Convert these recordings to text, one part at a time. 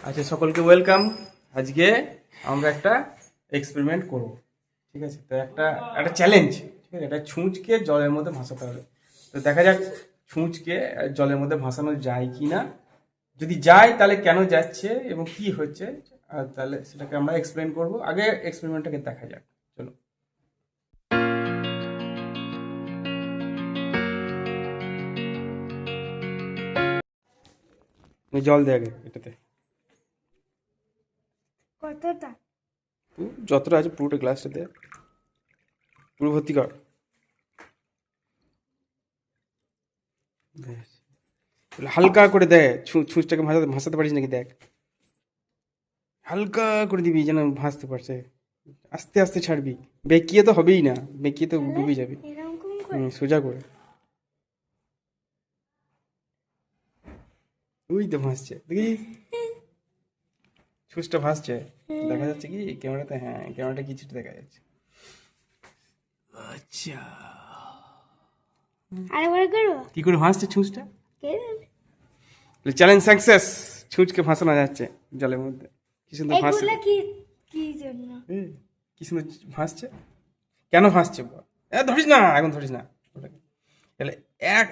আচ্ছা, সকলকে ওয়েলকাম। আজকে আমরা একটা এক্সপেরিমেন্ট করব, ঠিক আছে? তো একটা একটা চ্যালেঞ্জ, ঠিক আছে? একটা ছুঁচকে জলের মধ্যে ভাসাতে হবে। তো দেখা যাক ছুঁচকে জলের মধ্যে ভাসানো যায় কি না। যদি যায় তাহলে কেন যাচ্ছে এবং কি হচ্ছে, আর তাহলে সেটাকে আমরা এক্সপ্লেন করব। আগে এক্সপেরিমেন্টটাকে দেখা যাক, চলো। জল দে আগে এটাতে, কতটা? যতটা আছে পুরোটা গ্লাসটাতে পুরো ভর্তি কর। ব্যাস। হালকা করে দে, ছুঁচটাকে ভাসাতে ভাসাতে পারিস নাকি দেখ। হালকা করে দিবি যেন ভাসতে পারছে। আস্তে আস্তে ছাড়বি, বেঁকিয়ে তো হবেই না, বেঁকিয়ে তো ডুবে যাবে। এরকম করে? সোজা করে। ওই তো ভাসছে, দেখি ছুঁচটা ভাসছে। দেখা যাচ্ছে কি ক্যামেরাতে? হ্যাঁ, ক্যামেরাটা কিছুটা দেখা যাচ্ছে। আচ্ছা, আরেকবার করবো? কি করে ভাসছে ছুঁচটা? কে জানে? Challenge success. ছুঁচকে ভাসানো যাচ্ছে জলের মধ্যে। কি সুন্দর ভাসছে। এগুলা কি কি জন্য? কি সুন্দর ভাসছে। কেন ভাসছে বল? ধরিস না, এখন ধরিস না ওটাকে। তাহলে এক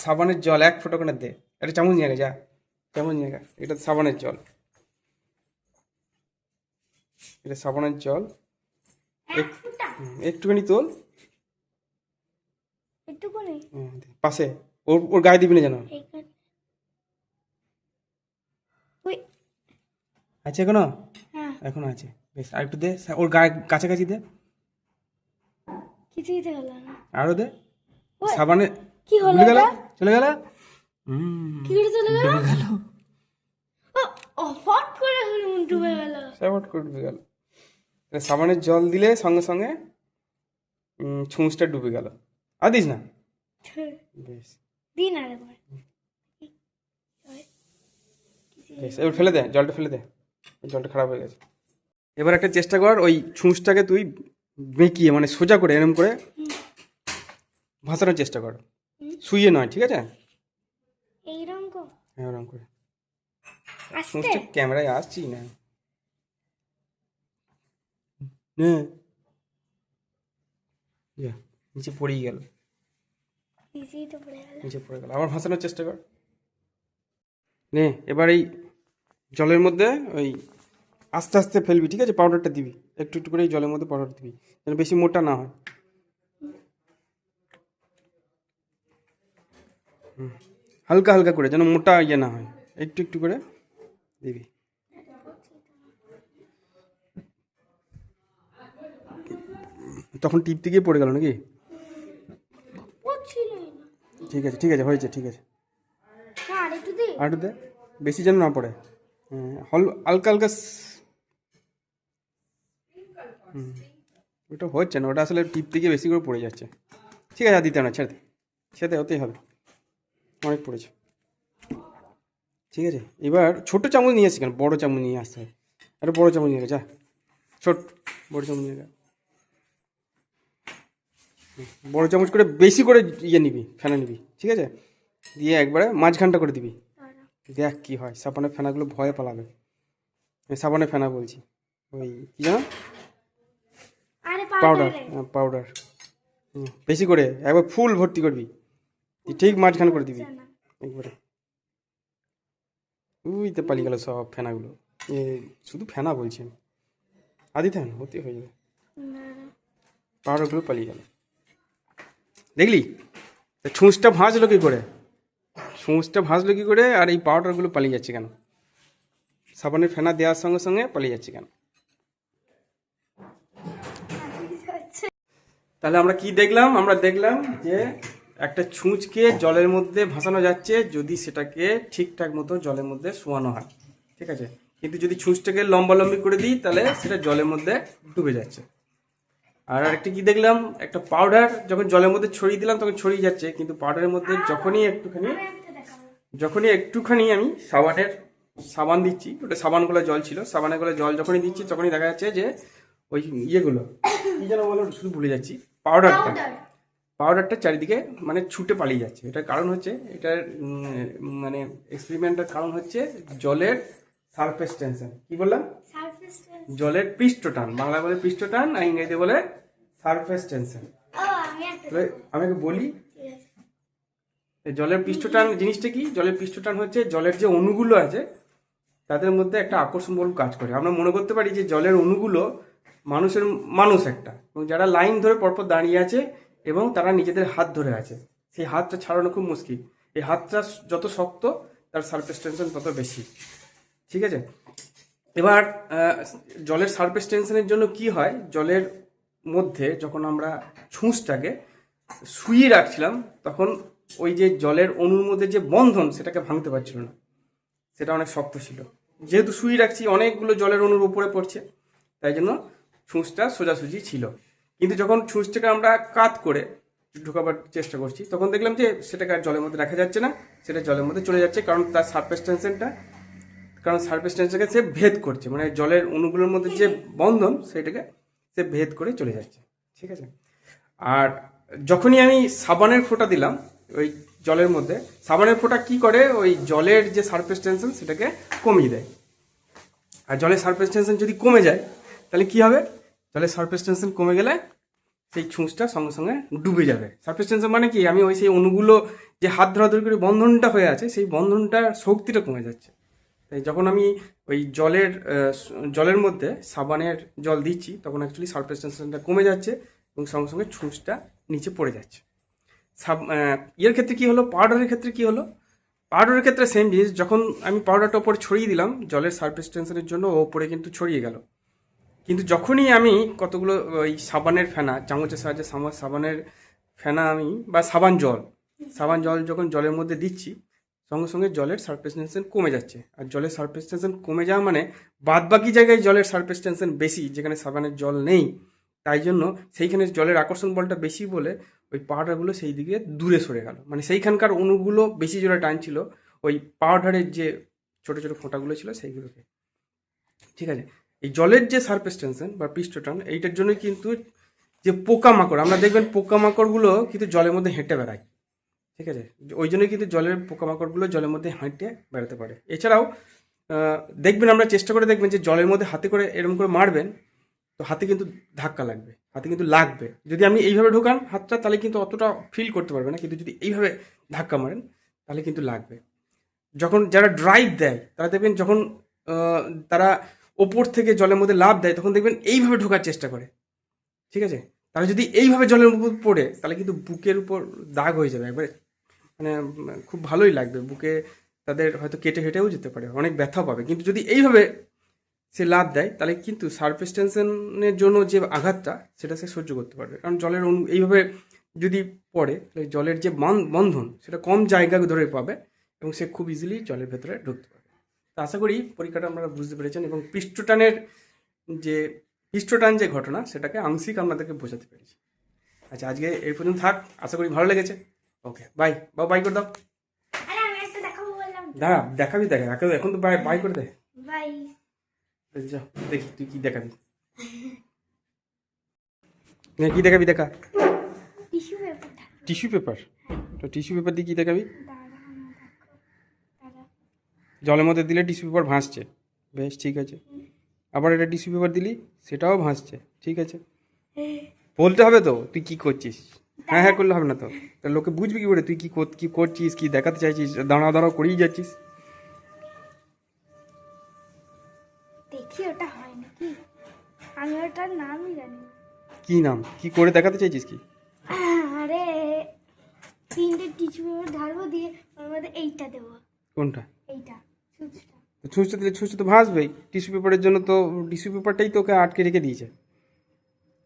সাবানের জল 1 ফোঁটা করে দে। একটা চামচ নিয়ে গে, যা চামচ নিয়ে গে। এটা সাবানের জল, এটা সাবানের জল। এক ফুটা? একটুখানি তোল। একটুখানি? দে, পাশে। ওর ওর গায়ে দিবি না যেন। এইখানে? ওই। আছে এখনো? হ্যাঁ। এখনো আছে, বেশ। আর একটু দে, ওর গায়ে কাছাকাছি দে। কিছুই তো হলো না। আরো দে। ওই, সাবানে কি হলো ভুলে গেল, এটা? চলে গেল। কি করে চলে গেল? ডুবে গেল। ও ফট করে ডুবে গেল। সাবান করে ডুবে গেল। সাবানের জল দিলে সঙ্গে সঙ্গে ছুঁচটা ডুবে গেল। আর দিস না। বেশ দিন আরেকবার। বেশ, এবার ফেলে দে, জলটা ফেলে দে। জলটা খারাপ হয়ে গেছে। এবার একটা চেষ্টা কর, ওই ছুঁচটাকে তুই বেঁকিয়ে মানে সোজা করে এরম করে ভাসানোর চেষ্টা কর। শুইয়ে নয়, ঠিক আছে? এইরকম হ্যাঁ, ওরম করে। আস্তে। ছুঁচটা ক্যামেরায় আসছি না। নে, যা, নিচে পড়েই গেল। নিজেই তো পড়ে গেল। নিচে পড়ে গেল। আবার ভাসানোর চেষ্টা কর। নে, এবার এই জলের মধ্যে ওই আস্তে আস্তে ফেলবি, ঠিক আছে? পাউডারটা দিবি একটু একটু করে, এই জলের মধ্যে পাউডার দিবি যেন বেশি মোটা না হয়। হালকা হালকা করে, যেন মোটা ইয়ে না হয়, একটু একটু করে দিবি। তখন টিপতে গিয়ে পড়ে গেল নাকি? পড়ছিলই না। ঠিক আছে, ঠিক আছে, হয়েছে, ঠিক আছে। না আরেকটু দি। আর একটু দে, বেশি যেন না পড়ে। হ্যাঁ, হালকা হালকা ওটা হচ্ছে না, ওটা আসলে টিপতে গিয়ে বেশি করে পড়ে যাচ্ছে। ঠিক আছে, আর দিতে না, ছেড়ে দে, ছেড়ে দে, হতেই হবে, অনেক পড়েছে। ঠিক আছে, এবার ছোট চামচ নিয়ে আসছি কেন, বড় চামচ নিয়ে আসতে হবে। একটা বড় চামচ নিয়ে গে, যা, ছোট বড় চামচ নিয়ে গে। বড় চামচ করে বেশি করে ইয়ে নিবি, ফেনা নিবি, ঠিক আছে? দিয়ে একবারে মাঝখানটা করে দিবি। দেখ কি হয়, সাবানের ফেনাগুলো ভয়ে পালাবে। আমি সাবানের ফেনা বলছি, ওই কি জানো, আরে পাউডার। পাউডার। হ্যাঁ, পাউডার। বেশি করে একবার ফুল ভর্তি করবি, ঠিক মাঝখানে করে দিবি একবারে। উইতে পালিয়ে গেল সব ফেনাগুলো। এ শুধু ফেনা বলছি আমি, আদিতে হতে হয়ে যাবে। পাউডারগুলো পালিয়ে গেল, দেখলি? তা ছুঁচটা ভাঁজলো কি করে? ছুঁচটা ভাঁজলো কি করে? আর এই পাউডারগুলো পালিয়ে যাচ্ছে কেন? সাবানের ফেনা দেওয়ার সঙ্গে সঙ্গে পালিয়ে যাচ্ছে কেন? তাহলে আমরা কি দেখলাম? আমরা দেখলাম যে একটা ছুঁচকে জলের মধ্যে ভাসানো যাচ্ছে যদি সেটাকে ঠিকঠাক মতো জলের মধ্যে শোয়ানো হয়, ঠিক আছে? কিন্তু যদি ছুঁচটাকে লম্বালম্বি করে দিই তাহলে সেটা জলের মধ্যে ডুবে যাচ্ছে। আর আরেকটা কি দেখলাম, একটা পাউডার যখন জলের মধ্যে ছড়িয়ে দিলাম তখন ছড়িয়ে যাচ্ছে, কিন্তু পাউডারের মধ্যে যখনই একটুখানি আমি সাবান দিচ্ছি, ওটা সাবান গোলা জল ছিল, সাবানের গোলা জল যখনই দিচ্ছি তখনই দেখা যাচ্ছে যে ওই ইয়েগুলো কি যেন বলো, শুধু ভুলে যাচ্ছি, পাউডারটা চারিদিকে মানে ছুটে পালিয়ে যাচ্ছে। এটার কারণ হচ্ছে, এটার মানে এক্সপেরিমেন্টের কারণ হচ্ছে জলের সারফেস টেনশন। কি বললাম? Surface tension. জলের পৃষ্ঠটান, বাংলা বলে পৃষ্ঠটান আর ইংরেজি বলে সারফেস টেনশন। ও আমি একটা তাহলে আমি একটু বলি, ঠিক আছে। এই জলের পৃষ্ঠটান জিনিসটা কি? জলের পৃষ্ঠটান হচ্ছে জলের যে অণুগুলো আছে তাদের মধ্যে একটা আকর্ষণ বল কাজ করে। আমরা মনে করতে পারি যে জলের অণুগুলো মানুষ একটা, এবং যারা লাইন ধরে পরপর দাঁড়িয়ে আছে এবং তারা নিজেদের হাত ধরে আছে, সেই হাতটা ছাড়ানো খুব মুশকিল। এই হাতটা যত শক্ত তার সারফেস টেনশন তত বেশি। ঠিক আছে, এবার জলের সারফেস টেনশনের জন্য কি হয়, জলের মধ্যে যখন আমরা ছুঁচটাকে শুইয়ে রাখছিলাম তখন ওই যে জলের অণুর মধ্যে যে বন্ধন সেটাকে ভাঙতে পারছিল না, সেটা অনেক শক্ত ছিল। যেহেতু শুয়ে রাখছি অনেকগুলো জলের অণুর উপরে পড়ছে, তাই জন্য ছুঁচটা সোজাসুজি ছিল। কিন্তু যখন ছুঁচটাকে আমরা কাত করে ঢোকাবার চেষ্টা করছি তখন দেখলাম যে সেটাকে আর জলের মধ্যে রাখা যাচ্ছে না, সেটা জলের মধ্যে চলে যাচ্ছে, কারণ তার সারফেস টেনশনটাকে সে ভেদ করছে, মানে জলের অণুগুলোর মধ্যে যে বন্ধন সেটাকে সে ভেদ করে চলে যাচ্ছে। ঠিক আছে, আর যখনই আমি সাবানের ফোঁটা দিলাম ওই জলের মধ্যে, সাবানের ফোঁটা কি করে, ওই জলের যে সারফেস টেনশন সেটাকে কমিয়ে দেয়। আর জলের সারফেস টেনশন যদি কমে যায় তাহলে কি হবে, জলের সারফেস টেনশন কমে গেলে সেই ছুঁচটা সঙ্গে সঙ্গে ডুবে যাবে। সারফেস টেনশন মানে কি, আমি ওই সেই অণুগুলো যে হাত ধরাধরি করে বন্ধনটা হয়ে আছে সেই বন্ধনটার শক্তিটা কমে যাচ্ছে। তাই যখন আমি ওই জলের মধ্যে সাবানের জল দিচ্ছি তখন অ্যাকচুয়ালি সারফেস টেনশনটা কমে যাচ্ছে এবং সঙ্গে সঙ্গে ছুঁচটা নিচে পড়ে যাচ্ছে। ইয়ের ক্ষেত্রে কি হলো, পাউডারের ক্ষেত্রে কি হলো, পাউডারের ক্ষেত্রে সেম জিনিস, যখন আমি পাউডারটা ওপরে ছড়িয়ে দিলাম জলের সারফেস টেনশনের জন্য ও ওপরে কিন্তু ছড়িয়ে গেল, কিন্তু যখনই আমি কতগুলো ওই সাবানের ফেনা, চামচের সাহায্যে সাবানের ফেনা আমি বা সাবান জল যখন জলের মধ্যে দিচ্ছি সঙ্গে সঙ্গে জলের সারফেস টেনশন কমে যাচ্ছে। আর জলের সারফেস টেনশন কমে যাওয়া মানে বাদ বাকি জায়গায় জলের সারফেস টেনশন বেশি, যেখানে সাবানের জল নেই, তাই জন্য সেইখানে জলের আকর্ষণ বলটা বেশি বলে ওই পাউডারগুলো সেই দিকে দূরে সরে গেল, মানে সেইখানকার অণুগুলো বেশি জোরে টানছিল ওই পাউডারের যে ছোট ছোট ফোঁটাগুলো ছিল সেইগুলোকে। ঠিক আছে, এই জলের যে সারফেস টেনশন বা পৃষ্ঠটান এইটার জন্য কিন্তু যে পোকামাকড়, আমরা দেখবেন পোকামাকড়গুলো কিন্তু জলের মধ্যে হেঁটে বেড়ায়। ঠিক আছে, ওই জন্যই কিন্তু জলের পোকামাকড়গুলো জলের মধ্যে হেঁটে বেড়াতে পারে। এছাড়াও দেখবেন, আমরা চেষ্টা করে দেখবেন যে জলের মধ্যে হাতে করে এরকম করে মারবেন তো হাতে কিন্তু ধাক্কা লাগবে, হাতে কিন্তু লাগবে। যদি আপনি এইভাবে ঢোকান হাতটা তাহলে কিন্তু অতটা ফিল করতে পারবে না, কিন্তু যদি এইভাবে ধাক্কা মারেন তাহলে কিন্তু লাগবে। যখন যারা ড্রাইভ দেয় তারা দেখবেন যখন আহ, তারা ওপর থেকে জলের মধ্যে লাফ দেয় তখন দেখবেন এইভাবে ঢোকার চেষ্টা করে। ঠিক আছে, তারা যদি এইভাবে জলের উপর পড়ে তাহলে কিন্তু বুকের উপর দাগ হয়ে যাবে একবারে, মানে খুব ভালোই লাগবে বুকে, তাদের হয়তো কেটে হেঁটেও যেতে পারে, অনেক ব্যথা পাবে। কিন্তু যদি এইভাবে সে লাফ দেয় তাহলে কিন্তু সারফেস টেনশনের জন্য যে আঘাতটা সেটা সে সহ্য করতে পারবে, কারণ জলের অণু এইভাবে যদি পড়ে তাহলে জলের যে বন্ধন সেটা কম জায়গা ধরে পাবে এবং সে খুব ইজিলি জলের ভেতরে ঢুকতে পারবে। তো আশা করি পরীক্ষাটা আপনারা বুঝতে পেরেছেন এবং পৃষ্ঠটান যে ঘটনা সেটাকে আংশিক আপনাদেরকে বোঝাতে পেরেছি। আচ্ছা, আজকে এই পর্যন্ত থাক, আশা করি ভালো লেগেছে। ওকে, বাই বাই করে দাও। আরে আমি একটা দেখাবো বললাম। দাঁড়া, দেখাবি এখন তো বাই করে দে। বাই। যাও দেখি তুই কি দেখাবি, কি দেখাবি দেখা। Tissue paper. টিস্যু পেপার, তো টিস্যু পেপার দিয়ে কি দেখাবি? দাঁড়া না দেখো। দাঁড়া। জলের মধ্যে দিলে টিস্যু পেপার ভাসছে, বেশ ঠিক আছে। আবার এটা টিস্যু পেপার দিলি সেটাও ভাসছে, ঠিক আছে। বলতে হবে তো তুই কি করছিস, হ্যাঁ করলে হবে না তো, তা লোকে বুঝবি কি করে তুই কি করছিস, কি দেখাতে চাইছিস, দাঁড়াও করেই যাচ্ছিস। দেখি ওটা হয় নাকি, আমি ওটার নামই জানি না। কি নাম, কি করে দেখাতে চাইছিস কি? আরে তিনটে টিস্যু পেপার ঢালবো দিয়ে ওর মধ্যে এইটা দেবো। কোনটা? এইটা সুচটা। ছুঁচতে দিলে ছুঁচতে তো ভাসবেই, টিস্যু পেপারের জন্য তো টিস্যু পেপারটাই তোকে আটকে রেখে দিয়েছে,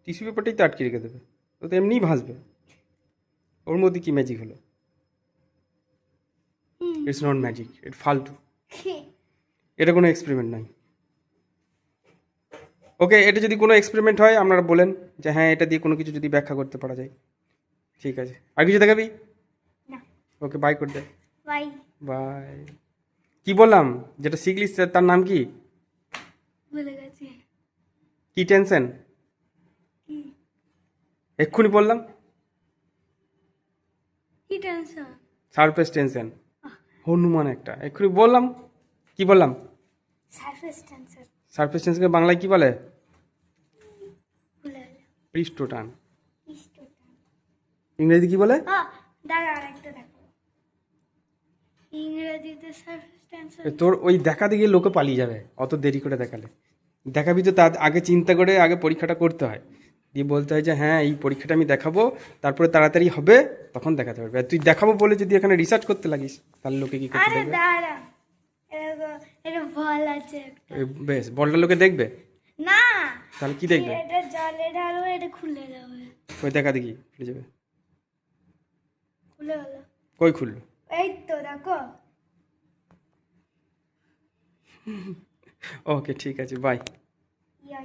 টিস্যু পেপারটাই তো আটকে রেখে দেবে, তো তো এমনিই ভাসবে। ওর মধ্যে কি ম্যাজিক হলো? ইটস নট ম্যাজিক, ইট ফালতু, এটা কোনো এক্সপেরিমেন্ট নয়। ওকে, এটা যদি কোনো এক্সপেরিমেন্ট হয় আপনারা বলেন যে হ্যাঁ এটা দিয়ে কোনো কিছু যদি ব্যাখ্যা করতে পারা যায়, ঠিক আছে। আর কিছু দেখাবি? না। ওকে, বাই করে দে। বাই। বাই। কি বললাম, যেটা শিখলিস তার নাম কি? ভুলে গেছি। কি টেনশন? কি? এক্ষুনি বললাম, কি টেনশন? সারফেস টেনশন, হনুমান একটা, এক্ষুনি বললাম। কি বললাম? সারফেস টেন্সর সারফেস টেন্সকে বাংলায় কি বলে? ভুলে গেলাম। পৃষ্ঠটান। পৃষ্ঠটান। ইংরেজি কি বলে? দাঁড়া আরেকটা দেখো, ইংরেজিতে সারফেস টেন্সর। তোর ওই দেখাতে গিয়ে লোকে পালিয়ে যাবে অত দেরি করে দেখালে। দেখাবি তো তার আগে চিন্তা করে আগে পরীক্ষাটা করতে হয়, দিয়ে বলতে হয় যে হ্যাঁ এই পরীক্ষাটা আমি দেখাবো, তারপরে তাড়াতাড়ি হবে তখন দেখাতে পারবে। আর তুই দেখাবো বলে যদি এখানে রিসার্চ করতে লাগিস তাহলে লোকে কি করতে আরে দেখবে? দাঁড়া, এটা বল আছে একটা। বেশ, বলটা লোকে দেখবে, না, তাহলে কি দেখবে? এটা জলে ঢালবো, এটা খুলে যাবে। ওই দেখা দেখি খুলে যাবে। খুলে গেল। কই খুললো? এই তো দেখো। ওকে ঠিক আছে, বাই। ইয়া